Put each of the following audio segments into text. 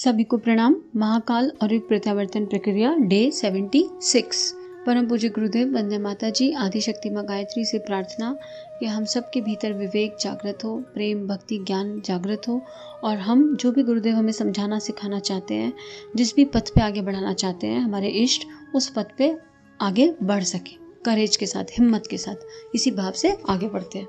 सभी को प्रणाम। महाकाल और युग प्रत्यावर्तन प्रक्रिया डे 76। परम पूज्य गुरुदेव वंदे माता जी आदिशक्ति माँ गायत्री से प्रार्थना कि हम सब के भीतर विवेक जागृत हो, प्रेम भक्ति ज्ञान जागृत हो और हम जो भी गुरुदेव हमें समझाना सिखाना चाहते हैं, जिस भी पथ पे आगे बढ़ाना चाहते हैं, हमारे इष्ट उस पथ पे आगे बढ़ सके, करेज के साथ, हिम्मत के साथ, इसी भाव से आगे बढ़ते हैं।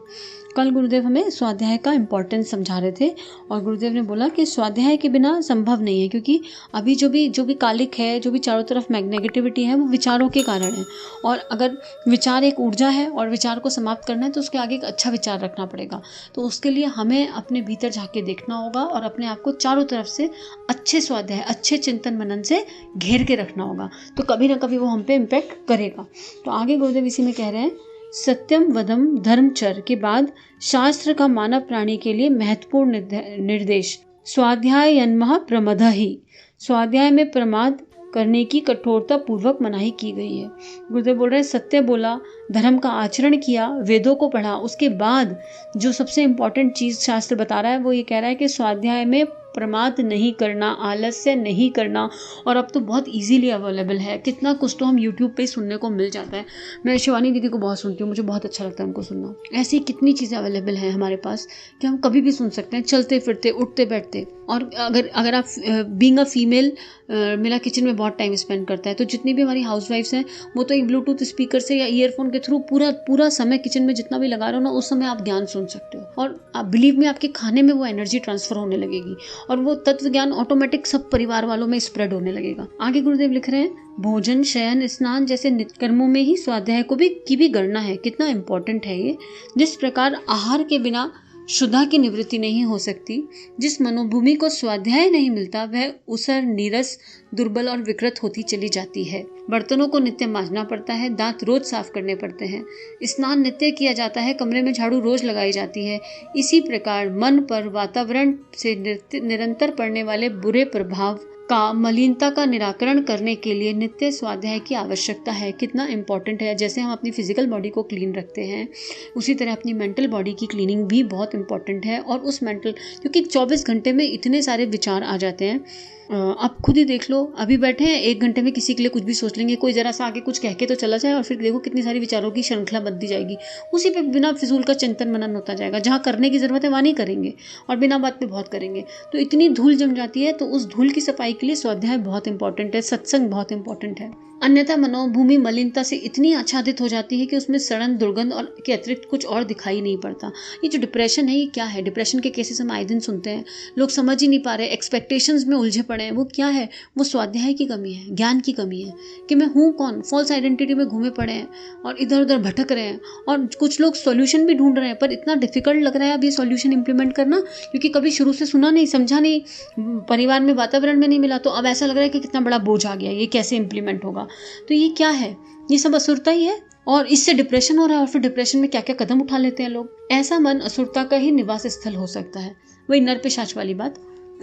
कल गुरुदेव हमें स्वाध्याय का इम्पोर्टेंस समझा रहे थे और गुरुदेव ने बोला कि स्वाध्याय के बिना संभव नहीं है, क्योंकि अभी जो भी कालिक है, जो भी चारों तरफ नेगेटिविटी है, वो विचारों के कारण है। और अगर विचार एक ऊर्जा है और विचार को समाप्त करना है तो उसके आगे एक अच्छा विचार रखना पड़ेगा। तो उसके लिए हमें अपने भीतर झांके देखना होगा और अपने आप को चारों तरफ से अच्छे स्वाध्याय, अच्छे चिंतन मनन से घेर के रखना होगा, तो कभी ना कभी वो हम पे इम्पैक्ट करेगा। तो आगे गुरुदेव इसी में कह रहे हैं, सत्यम वदम धर्मचर के बाद शास्त्र का मानव प्राणी के लिए महत्वपूर्ण निर्देश स्वाध्याय यन्मः प्रमदः ही। स्वाध्याय में प्रमाद करने की कठोरता पूर्वक मनाही की गई है। गुरुदेव बोल रहे हैं, सत्य बोला, धर्म का आचरण किया, वेदों को पढ़ा, उसके बाद जो सबसे इम्पोर्टेंट चीज शास्त्र बता रहा है वो ये कह रहा है कि स्वाध्याय में प्रमाद नहीं करना, आलस्य नहीं करना। और अब तो बहुत इजीली अवेलेबल है, कितना कुछ तो हम यूट्यूब पे सुनने को मिल जाता है। मैं शिवानी दीदी को बहुत सुनती हूँ, मुझे बहुत अच्छा लगता है उनको सुनना। ऐसी कितनी चीज़ें अवेलेबल हैं हमारे पास कि हम कभी भी सुन सकते हैं, चलते फिरते, उठते बैठते। और अगर आप बीइंग अ फीमेल, मेरा किचन में बहुत टाइम स्पेंड करता है, तो जितनी भी हमारी हाउसवाइफ्स हैं वो तो एक ब्लूटूथ स्पीकर से या ईयरफोन के थ्रू पूरा समय किचन में जितना भी लगा रहे हो ना, उस समय आप ज्ञान सुन सकते हो। और आप बिलीव में, आपके खाने में वो एनर्जी ट्रांसफर होने लगेगी और वो तत्व ज्ञान ऑटोमेटिक सब परिवार वालों में स्प्रेड होने लगेगा। आगे गुरुदेव लिख रहे हैं, भोजन शयन स्नान जैसे नित्य कर्मों में ही स्वाध्याय की भी गणना है। कितना इंपॉर्टेंट है ये। जिस प्रकार आहार के बिना शुद्धा की निवृत्ति नहीं हो सकती, जिस मनोभूमि को स्वाध्याय नहीं मिलता वह उसर नीरस दुर्बल और विकृत होती चली जाती है। बर्तनों को नित्य मांजना पड़ता है, दांत रोज साफ करने पड़ते हैं, स्नान नित्य किया जाता है, कमरे में झाड़ू रोज लगाई जाती है। इसी प्रकार मन पर वातावरण से निरंतर पड़ने वाले बुरे प्रभाव का, मलिनता का निराकरण करने के लिए नित्य स्वाध्याय की आवश्यकता है। कितना इंपॉर्टेंट है। जैसे हम अपनी फिजिकल बॉडी को क्लीन रखते हैं, उसी तरह अपनी मेंटल बॉडी की क्लीनिंग भी बहुत इंपॉर्टेंट है। और उस मेंटल, क्योंकि 24 घंटे में इतने सारे विचार आ जाते हैं, आप खुद ही देख लो। अभी बैठे हैं, 1 घंटे में किसी के लिए कुछ भी सोच लेंगे, कोई जरा सा आगे कुछ कह के तो चला जाए और फिर देखो कितनी सारी विचारों की श्रृंखला बनती जाएगी। उसी पे बिना फिजूल का चिंतन मनन होता जाएगा। जहाँ करने की जरूरत है वहाँ नहीं करेंगे और बिना बात पे बहुत करेंगे, तो इतनी धूल जम जाती है। तो उस धूल की सफाई के लिए स्वाध्याय बहुत इंपॉर्टेंट है, सत्संग बहुत इंपॉर्टेंट है। अन्यथा मनोभूमि मलिनता से इतनी आच्छादित हो जाती है कि उसमें सड़न, दुर्गंध और के अतिरिक्त कुछ और दिखाई नहीं पड़ता। ये जो डिप्रेशन है, ये क्या है? डिप्रेशन के केसेस हम आए दिन सुनते हैं, लोग समझ ही नहीं पा रहे, एक्सपेक्टेशंस में उलझे पड़े हैं। वो क्या है? वो स्वाध्याय की कमी है, ज्ञान की कमी है कि मैं हूँ कौन। फॉल्स आइडेंटिटी में घूमे पड़े हैं और इधर उधर भटक रहे हैं। और कुछ लोग सॉल्यूशन भी ढूंढ रहे हैं, पर इतना डिफिकल्ट लग रहा है अब ये सॉल्यूशन इंप्लीमेंट करना, क्योंकि कभी शुरू से सुना नहीं, समझा नहीं, परिवार में, वातावरण में नहीं मिला। तो अब ऐसा लग रहा है कि कितना बड़ा बोझ आ गया, ये कैसे इंप्लीमेंट होगा। तो ये क्या है? ये सब असुरता ही है और इससे डिप्रेशन हो रहा है। और फिर डिप्रेशन में क्या क्या कदम उठा लेते हैं लोग। ऐसा मन असुरता का ही निवास स्थल हो सकता है। वही नर पिशाच वाली बात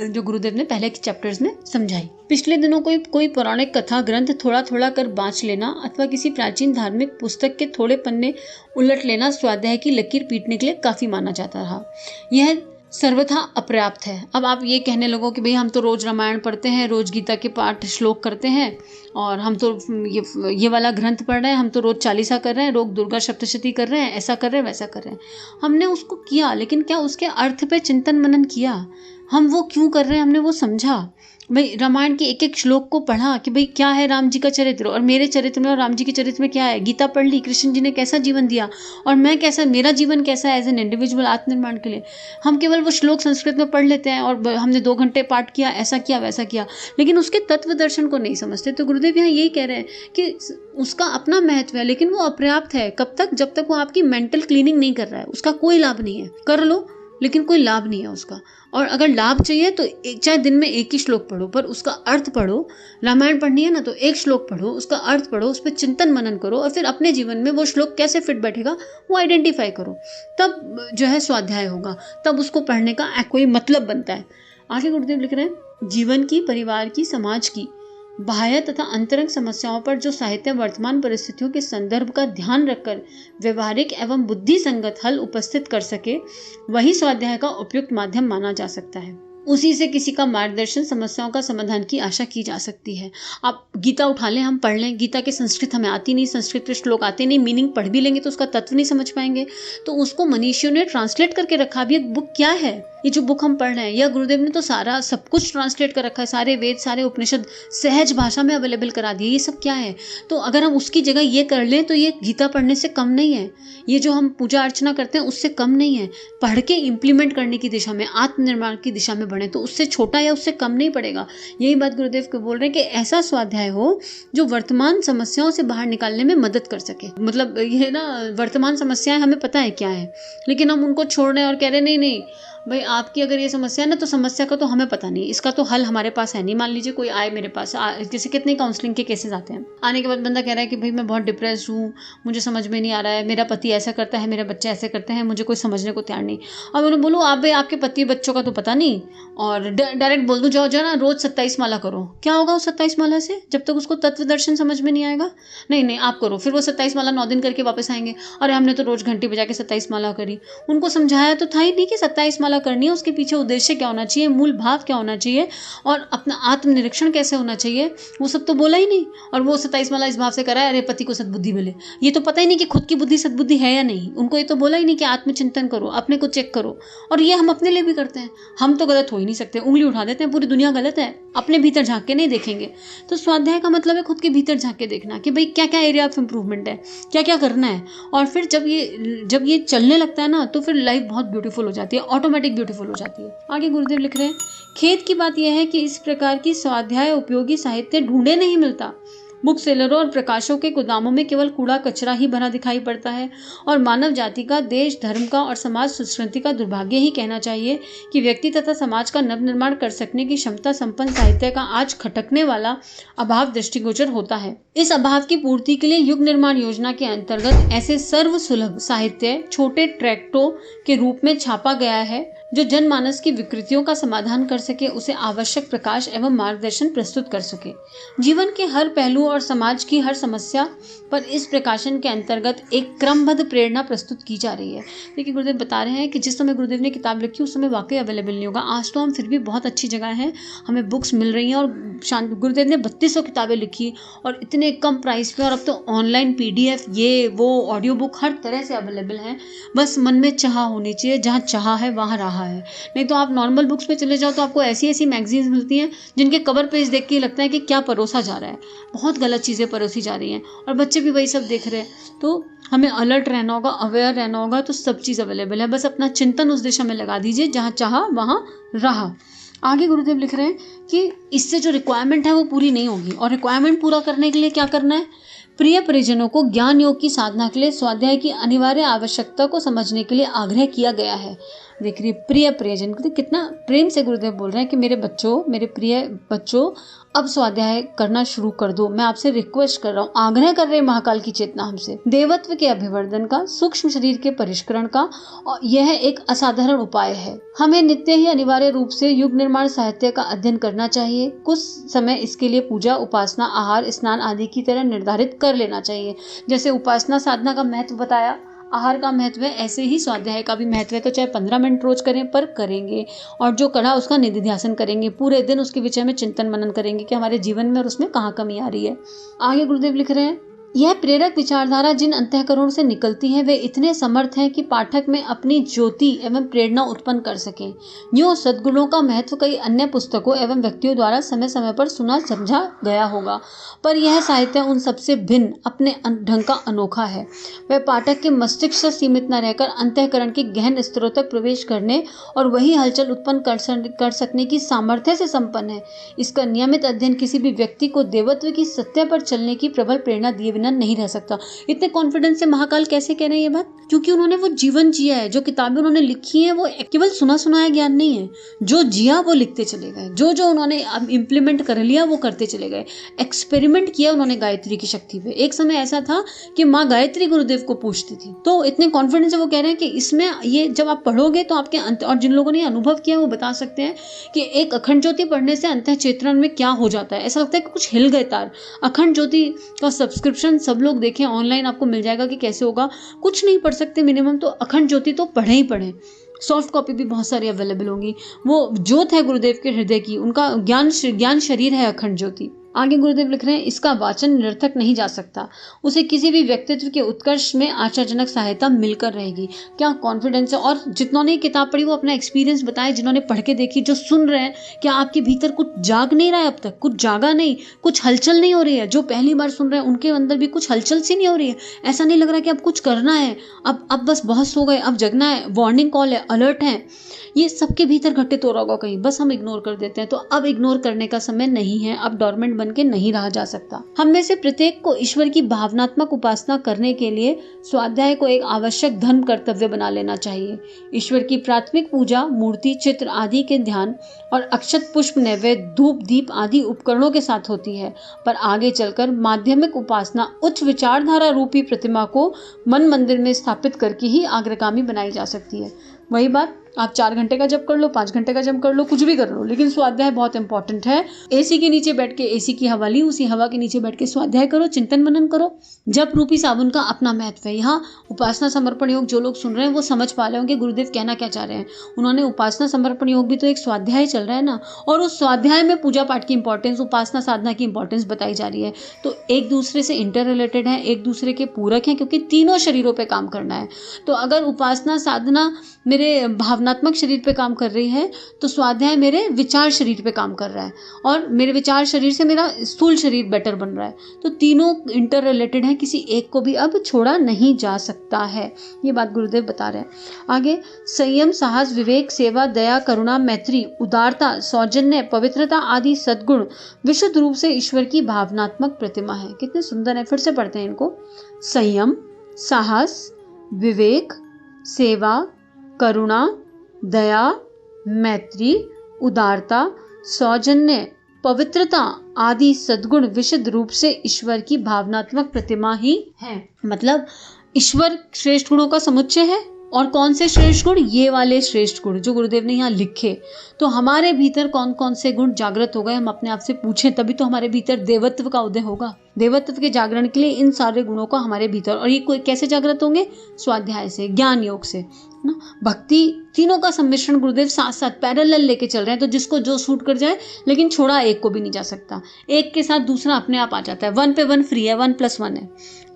जो गुरुदेव ने पहले के चैप्टर्स में समझाई। पिछले दिनों कोई पौराणिक कथा ग्रंथ थोड़ा थोड़ा कर बाँच लेना अथवा किसी प्राचीन धार्मिक पुस्तक के थोड़े पन्ने उलट लेना स्वाध्याय की लकीर पीटने के लिए काफी माना जाता रहा। यह सर्वथा अपर्याप्त है। अब आप ये कहने लगो कि भाई हम तो रोज रामायण पढ़ते हैं, रोज गीता के पाठ श्लोक करते हैं, और हम तो ये वाला ग्रंथ पढ़ रहे हैं, हम तो रोज चालीसा कर रहे हैं, रोज दुर्गा सप्तशती कर रहे हैं, ऐसा कर रहे हैं, वैसा कर रहे हैं। हमने उसको किया, लेकिन क्या उसके अर्थ पे चिंतन मनन किया? हम वो क्यों कर रहे हैं, हमने वो समझा? भाई रामायण के एक एक श्लोक को पढ़ा कि भाई क्या है राम जी का चरित्र और मेरे चरित्र में और राम जी के चरित्र में क्या है। गीता पढ़ ली, कृष्ण जी ने कैसा जीवन दिया और मैं कैसा, मेरा जीवन कैसा है एज एन इंडिविजुअल आत्मनिर्माण के लिए। हम केवल वो श्लोक संस्कृत में पढ़ लेते हैं और हमने 2 घंटे पाठ किया, ऐसा किया वैसा किया, लेकिन उसके तत्व दर्शन को नहीं समझते। तो गुरुदेव यहाँ यही कह रहे हैं कि उसका अपना महत्व है, लेकिन वो अपर्याप्त है। कब तक? जब तक वो आपकी मेंटल क्लीनिंग नहीं कर रहा है, उसका कोई लाभ नहीं है। कर लो लेकिन कोई लाभ नहीं है उसका। और अगर लाभ चाहिए तो चाहे दिन में 1 ही श्लोक पढ़ो, पर उसका अर्थ पढ़ो। रामायण पढ़नी है ना तो 1 श्लोक पढ़ो, उसका अर्थ पढ़ो, उस पर चिंतन मनन करो और फिर अपने जीवन में वो श्लोक कैसे फिट बैठेगा वो आइडेंटिफाई करो। तब जो है स्वाध्याय होगा, तब उसको पढ़ने का कोई मतलब बनता है। आगे गुरुदेव लिख रहे हैं, जीवन की, परिवार की, समाज की बाह्य तथा अंतरंग समस्याओं पर जो साहित्य वर्तमान परिस्थितियों के संदर्भ का ध्यान रखकर व्यवहारिक एवं बुद्धि संगत हल उपस्थित कर सके, वही स्वाध्याय का उपयुक्त माध्यम माना जा सकता है। उसी से किसी का मार्गदर्शन, समस्याओं का समाधान की आशा की जा सकती है। आप गीता उठा लें, हम पढ़ लें, गीता के संस्कृत हमें आती नहीं, संस्कृत के श्लोक आते नहीं, मीनिंग पढ़ भी लेंगे तो उसका तत्व नहीं समझ पाएंगे। तो उसको मनीषियों ने ट्रांसलेट करके रखा। अब ये बुक क्या है, ये जो बुक हम पढ़ रहे हैं, या गुरुदेव ने तो सारा सब कुछ ट्रांसलेट कर रखा है, सारे वेद, सारे उपनिषद सहज भाषा में अवेलेबल करा दिए। ये सब क्या है? तो अगर हम उसकी जगह ये कर लें तो ये गीता पढ़ने से कम नहीं है, ये जो हम पूजा अर्चना करते हैं उससे कम नहीं है। पढ़ के इम्प्लीमेंट करने की दिशा में, आत्मनिर्माण की दिशा में बढ़े तो उससे छोटा या उससे कम नहीं पड़ेगा। यही बात गुरुदेव को बोल रहे हैं कि ऐसा स्वाध्याय हो जो वर्तमान समस्याओं से बाहर निकालने में मदद कर सके। मतलब ये ना, वर्तमान समस्याएं हमें पता है क्या है, लेकिन हम उनको छोड़ रहे हैं और कह रहे नहीं नहीं भाई, आपकी अगर ये समस्या है ना, तो समस्या का तो हमें पता नहीं, इसका तो हल हमारे पास है नहीं। मान लीजिए कोई आए मेरे पास, जैसे कितने काउंसलिंग के केसेस आते हैं, आने के बाद बंदा कह रहा है कि भाई मैं बहुत डिप्रेस्ड हूँ, मुझे समझ में नहीं आ रहा है, मेरा पति ऐसा करता है, मेरे बच्चे ऐसे करते हैं, मुझे कोई समझने को तैयार नहीं। अब उन्हें बोलूँ आप भाई आपके पति बच्चों का तो पता नहीं, और डायरेक्ट बोल दूँ जाओ ना रोज 27 माला करो, क्या होगा उस 27 माला से जब तक उसको तत्व दर्शन समझ में नहीं आएगा? नहीं नहीं आप करो, फिर वो 27 माला 9 दिन करके वापस आएंगे, अरे हमने तो रोज घंटी बजा के 27 माला करी। उनको समझाया तो था ही नहीं कि 27 माला करनी है, उसके पीछे उद्देश्य क्या होना चाहिए, मूल भाव क्या होना चाहिए, और अपना आत्मनिरीक्षण कैसे होना चाहिए, वो सब तो बोला ही नहीं। और वो 27 माला इस भाव से करा है अरे पति को सद्बुद्धि मिले, ये तो पता ही नहीं कि खुद की बुद्धि सद्बुद्धि है या नहीं। उनको ये तो बोला ही नहीं कि आत्मचिंतन करो, अपने को चेक करो। और ये हम अपने लिए भी करते हैं, हम तो गलत हो ही नहीं सकते, उंगली उठा देते हैं पूरी दुनिया गलत है, अपने भीतर झांक के नहीं देखेंगे। तो स्वाध्याय का मतलब है खुद के भीतर झांक के देखना कि भाई क्या क्या एरिया ऑफ इंप्रूवमेंट है, क्या क्या करना है। और फिर जब ये चलने लगता है ना, तो फिर लाइफ बहुत ब्यूटीफुल हो जाती है, ऑटोमेटिक ब्यूटीफुल हो जाती है। आगे गुरुदेव लिख रहे हैं, खेद की बात यह है कि इस प्रकार की स्वाध्याय उपयोगी साहित्य ढूंढे नहीं मिलता। बुक सेलरों और प्रकाशों के गोदामों में केवल कूड़ा कचरा ही भरा दिखाई पड़ता है, और मानव जाति का, देश धर्म का और समाज संस्कृति का दुर्भाग्य ही कहना चाहिए कि व्यक्ति तथा समाज का नवनिर्माण कर सकने की क्षमता संपन्न साहित्य का आज खटकने वाला अभाव दृष्टिगोचर होता है। इस अभाव की पूर्ति के लिए युग निर्माण योजना के अंतर्गत ऐसे सर्व सुलभ साहित्य छोटे ट्रैक्टों के रूप में छापा गया है जो जनमानस की विकृतियों का समाधान कर सके, उसे आवश्यक प्रकाश एवं मार्गदर्शन प्रस्तुत कर सके। जीवन के हर पहलू और समाज की हर समस्या पर इस प्रकाशन के अंतर्गत एक क्रमबद्ध प्रेरणा प्रस्तुत की जा रही है। देखिए गुरुदेव बता रहे हैं कि जिस समय गुरुदेव ने किताब लिखी उस समय वाकई अवेलेबल नहीं होगा। आज तो हम फिर भी बहुत अच्छी जगह हैं, हमें बुक्स मिल रही हैं, और गुरुदेव ने 3200 किताबें लिखी और इतने कम प्राइस पे, और अब तो ऑनलाइन PDF ये वो ऑडियो बुक हर तरह से अवेलेबल हैं। बस मन में चाह होनी चाहिए, जहाँ चाह है वहाँ राह है। नहीं तो आप नॉर्मल बुक्स पे चले जाओ तो आपको ऐसी ऐसी मैगजीन्स मिलती हैं जिनके कवर पेज देख के लगता है कि क्या परोसा जा रहा है, बहुत गलत चीज़ें परोसी जा रही हैं, और बच्चे भी वही सब देख रहे हैं। तो हमें अलर्ट रहना होगा, अवेयर रहना होगा। तो सब चीज़ अवेलेबल है, बस अपना चिंतन उस दिशा में लगा दीजिए जहाँ चाह वहाँ राह। आगे गुरुदेव लिख रहे हैं कि इससे जो रिक्वायरमेंट है वो पूरी नहीं होगी, और रिक्वायरमेंट पूरा करने के लिए क्या करना है? प्रिय परिजनों को ज्ञान योग की साधना के लिए स्वाध्याय की अनिवार्य आवश्यकता को समझने के लिए आग्रह किया गया है। देखिए प्रिय परिजन, कितना प्रेम से गुरुदेव बोल रहे हैं कि मेरे बच्चों, मेरे प्रिय बच्चों, अब स्वाध्याय करना शुरू कर दो। मैं आपसे रिक्वेस्ट कर रहा हूँ, आग्रह कर रहे हैं महाकाल की चेतना हमसे। देवत्व के अभिवर्धन का, सूक्ष्म शरीर के परिष्करण का, और यह एक असाधारण उपाय है। हमें नित्य ही अनिवार्य रूप से युग निर्माण साहित्य का अध्ययन करना चाहिए। कुछ समय इसके लिए पूजा, उपासना, आहार, स्नान आदि की तरह निर्धारित कर लेना चाहिए। जैसे उपासना साधना का महत्व बताया, आहार का महत्व है, ऐसे ही स्वाध्याय का भी महत्व है। तो चाहे 15 मिनट रोज करें, पर करेंगे, और जो करा उसका निधिध्यासन करेंगे, पूरे दिन उसके विषय में चिंतन मनन करेंगे कि हमारे जीवन में और उसमें कहाँ कमी आ रही है। आगे गुरुदेव लिख रहे हैं, यह प्रेरक विचारधारा जिन अंतःकरणों से निकलती है वे इतने समर्थ हैं कि पाठक में अपनी ज्योति एवं प्रेरणा उत्पन्न कर सकें। यूँ सद्गुणों का महत्व कई अन्य पुस्तकों एवं व्यक्तियों द्वारा समय समय पर सुना समझा गया होगा, पर यह साहित्य उन सबसे भिन्न, अपने ढंग का अनोखा है। वह पाठक के मस्तिष्क से सीमित न रहकर अंतःकरण के गहन स्तरों तक प्रवेश करने और वही हलचल उत्पन्न कर सकने की सामर्थ्य से संपन्न है। इसका नियमित अध्ययन किसी भी व्यक्ति को देवत्व की सत्य पर चलने की प्रबल प्रेरणा दिए बिना नहीं रह सकता। इतने कॉन्फिडेंस से महाकाल कैसे कह रहे हैं ये बात? क्योंकि उन्होंने वो जीवन जिया है। जो किताबें उन्होंने लिखी हैं वो केवल सुना सुनाया ज्ञान नहीं है, जो जिया वो लिखते चले गए, जो जो उन्होंने इम्प्लीमेंट कर लिया वो करते चले गए, एक्सपेरिमेंट किया उन्होंने गायत्री की शक्ति पे। एक समय ऐसा था कि माँ गायत्री गुरुदेव को पूछती थी। तो इतने कॉन्फिडेंस से वो कह रहे हैं कि इसमें ये जब आप पढ़ोगे तो आपके और जिन लोगों ने अनुभव किया वो बता सकते हैं कि एक अखंड ज्योति पढ़ने से अंतः चेतन में क्या हो जाता है। ऐसा लगता है कि कुछ हिल गए तार। अखंड ज्योति का सब्सक्रिप्शन सब लोग देखें, ऑनलाइन आपको मिल जाएगा कि कैसे होगा। कुछ नहीं पढ़ सकते मिनिमम तो अखंड ज्योति तो पढ़े ही पढ़े। सॉफ्ट कॉपी भी बहुत सारी अवेलेबल होंगी। वो ज्योत है गुरुदेव के हृदय की, उनका ज्ञान शरीर है अखंड ज्योति। आगे गुरुदेव लिख रहे हैं, इसका वाचन निरर्थक नहीं जा सकता, उसे किसी भी व्यक्तित्व के उत्कर्ष में आशाजनक सहायता मिलकर रहेगी। क्या कॉन्फिडेंस है। और जितनों ने किताब पढ़ी वो अपना एक्सपीरियंस बताए, जिन्होंने पढ़ के देखी, जो सुन रहे हैं, क्या आपके भीतर कुछ जाग नहीं रहा है? अब तक कुछ जागा नहीं, कुछ हलचल नहीं हो रही है? जो पहली बार सुन रहे हैं उनके अंदर भी कुछ हलचल सी नहीं हो रही है? ऐसा नहीं लग रहा कि अब कुछ करना है, अब बस बहुत सो गए, अब जगना है, वार्निंग कॉल है, अलर्ट है? ये सबके भीतर घटित हो रहा होगा कहीं, बस हम इग्नोर कर देते हैं। तो अब इग्नोर करने का समय नहीं है, अब डोरमेंट बन के नहीं रहा जा सकता। हम में से प्रत्येक को ईश्वर की भावनात्मक उपासना करने के लिए स्वाध्याय को एक आवश्यक धर्म कर्तव्य बना लेना चाहिए। ईश्वर की प्राथमिक पूजा मूर्ति, चित्र आदि के ध्यान और अक्षत, पुष्प, नैवेद्य, धूप, दीप आदि उपकरणों के साथ होती है, पर आगे चलकर माध्यमिक उपासना उच्च विचारधारा रूपी प्रतिमा को मन मंदिर में स्थापित करके ही अग्रगामी बनाई जा सकती है। वही बात, आप 4 घंटे का जप कर लो, 5 घंटे का जप कर लो, कुछ भी कर लो, लेकिन स्वाध्याय बहुत इंपॉर्टेंट है। एसी के नीचे बैठ के एसी की हवा ली, उसी हवा के नीचे बैठ के स्वाध्याय करो, चिंतन मनन करो। जप रूपी साबुन का अपना महत्व है। यहाँ उपासना समर्पण योग जो लोग सुन रहे हैं वो समझ पा रहे होंगे गुरुदेव कहना क्या चाह रहे हैं। उन्होंने उपासना समर्पण योग भी तो एक स्वाध्याय चल रहा है ना, और उस स्वाध्याय में पूजा पाठ की इंपॉर्टेंस, उपासना साधना की इंपॉर्टेंस बताई जा रही है। तो एक दूसरे से इंटर रिलेटेड है, एक दूसरे के पूरक हैं, क्योंकि तीनों शरीरों पर काम करना है। तो अगर उपासना साधना मेरे भावनात्मक शरीर पे काम कर रही है, तो स्वाध्याय मेरे विचार शरीर पे काम कर रहा है, और मेरे विचार शरीर से मेरा स्थूल शरीर बेटर बन रहा है। तो तीनों इंटर रिलेटेड हैं, किसी एक को भी अब छोड़ा नहीं जा सकता है। ये बात गुरुदेव बता रहे हैं। आगे, संयम, साहस, विवेक, सेवा, दया, करुणा, मैत्री, उदारता, सौजन्य, पवित्रता आदि सद्गुण विशुद्ध रूप से ईश्वर की भावनात्मक प्रतिमा है। कितने सुंदर है, फिर से पढ़ते हैं इनको। संयम, साहस, विवेक, सेवा, करुणा, दया, मैत्री, उदारता, सौजन्य, पवित्रता आदि सद्गुण विशुद्ध रूप से ईश्वर की भावनात्मक प्रतिमा ही है। मतलब ईश्वर श्रेष्ठ गुणों का समुच्चय है। और कौन से श्रेष्ठ गुण? ये वाले श्रेष्ठ गुण जो गुरुदेव ने यहाँ लिखे। तो हमारे भीतर कौन कौन से गुण जागृत हो गए, हम अपने आप से पूछें, तभी तो हमारे भीतर देवत्व का उदय होगा। देवत्व के जागरण के लिए इन सारे गुणों का हमारे भीतर, और ये कोई कैसे जागृत होंगे? स्वाध्याय से, ज्ञान योग से ना, भक्ति, तीनों का सम्मिश्रण गुरुदेव साथ साथ पैरेलल लेके चल रहे हैं। तो जिसको जो सूट कर जाए, लेकिन छोड़ा एक को भी नहीं जा सकता। एक के साथ दूसरा अपने आप आ जाता है, 1 पे 1 फ्री है, 1+1 है।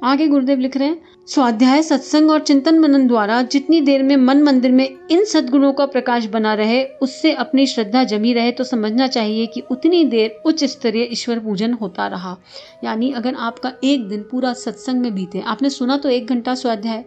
आगे गुरुदेव लिख रहे हैं, स्वाध्याय, सत्संग और चिंतन मनन द्वारा जितनी देर में मन मंदिर में इन सद्गुणों का प्रकाश बना रहे, उससे अपनी श्रद्धा जमी रहे, तो समझना चाहिए कि उतनी देर उच्च स्तरीय ईश्वर पूजन होता रहा। यानी अगर आपका एक दिन पूरा सत्संग में बीते, आपने सुना तो 1 घंटा स्वाध्याय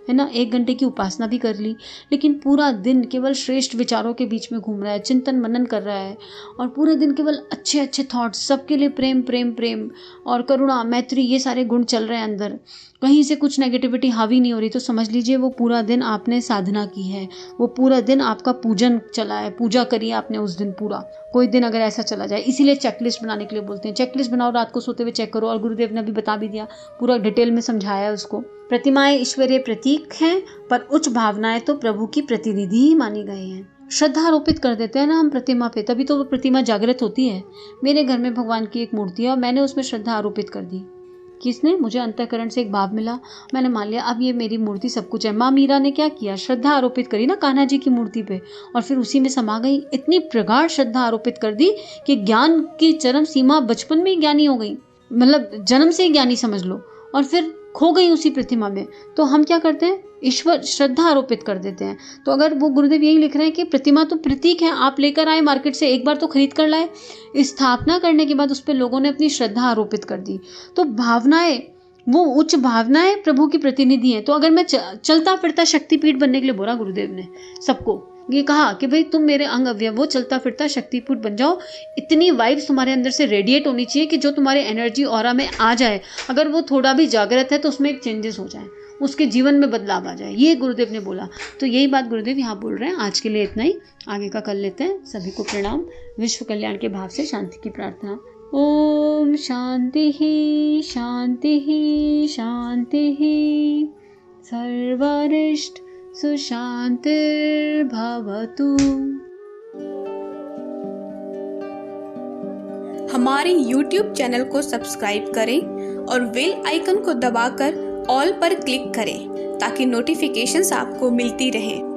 है ना, 1 घंटे की उपासना भी कर ली, लेकिन पूरा दिन केवल श्रेष्ठ विचारों के बीच में घूम रहा है, चिंतन मनन कर रहा है, और पूरे दिन केवल अच्छे अच्छे थॉट्स, सबके लिए प्रेम प्रेम प्रेम और करुणा, मैत्री, ये सारे गुण चल रहे हैं अंदर, कहीं से कुछ नेगेटिविटी हावी नहीं हो रही, तो समझ लीजिए वो पूरा दिन आपने साधना की है, वो पूरा दिन आपका पूजन चला है, पूजा करी आपने उस दिन पूरा। कोई दिन अगर ऐसा चला जाए, इसीलिए चेकलिस्ट बनाने के लिए बोलते हैं, चेकलिस्ट बनाओ, रात को सोते हुए चेक करो। और गुरुदेव ने अभी बता भी दिया, पूरा डिटेल में समझाया है उसको। प्रतिमाएं ईश्वरीय प्रतीक हैं, पर उच्च भावनाएं तो प्रभु की प्रतिनिधि ही मानी गई हैं। श्रद्धा आरोपित कर देते हैं ना हम प्रतिमा पे, तभी तो वो प्रतिमा जागृत होती है। मेरे घर में भगवान की एक मूर्ति है और मैंने उसमें श्रद्धा आरोपित कर दी। किसने? मुझे अंतःकरण से एक भाव मिला, मैंने मान लिया अब ये मेरी मूर्ति सब कुछ है। माँ मीरा ने क्या किया? श्रद्धा आरोपित करी ना कान्हा जी की मूर्ति पे, और फिर उसी में समा गई। इतनी प्रगाढ़ श्रद्धा आरोपित कर दी कि ज्ञान की चरम सीमा, बचपन में ही ज्ञानी हो गई, मतलब जन्म से ही ज्ञानी समझ लो, और फिर खो गई उसी प्रतिमा में। तो हम क्या करते हैं? ईश्वर श्रद्धा आरोपित कर देते हैं। तो अगर वो गुरुदेव यही लिख रहे हैं कि प्रतिमा तो प्रतीक है, आप लेकर आए मार्केट से, एक बार तो खरीद कर लाए, स्थापना करने के बाद उस पर लोगों ने अपनी श्रद्धा आरोपित कर दी। तो भावनाएं, वो उच्च भावनाएं प्रभु की प्रतिनिधि हैं। तो अगर मैं चलता फिरता शक्तिपीठ बनने के लिए बोला गुरुदेव ने सबको, ये कहा कि भाई तुम मेरे अंग अवयव हो, चलता फिरता शक्तिपीठ बन जाओ, इतनी वाइब्स तुम्हारे अंदर से रेडिएट होनी चाहिए कि जो तुम्हारे एनर्जी ऑरा में आ जाए, अगर वो थोड़ा भी जागृत है तो उसमें एक चेंजेस हो जाए, उसके जीवन में बदलाव आ जाए। ये गुरुदेव ने बोला। तो यही बात गुरुदेव यहाँ बोल रहे हैं। आज के लिए इतना ही, आगे का कर लेते हैं। सभी को प्रणाम। विश्व कल्याण के भाव से शांति की प्रार्थना। ओम शांति ही शांति ही शांति ही, सर्वरिष्ट सुशांतिर्भवतु। हमारे YouTube चैनल को सब्सक्राइब करें और बेल आइकन को दबाकर ऑल पर क्लिक करें ताकि नोटिफिकेशंस आपको मिलती रहें।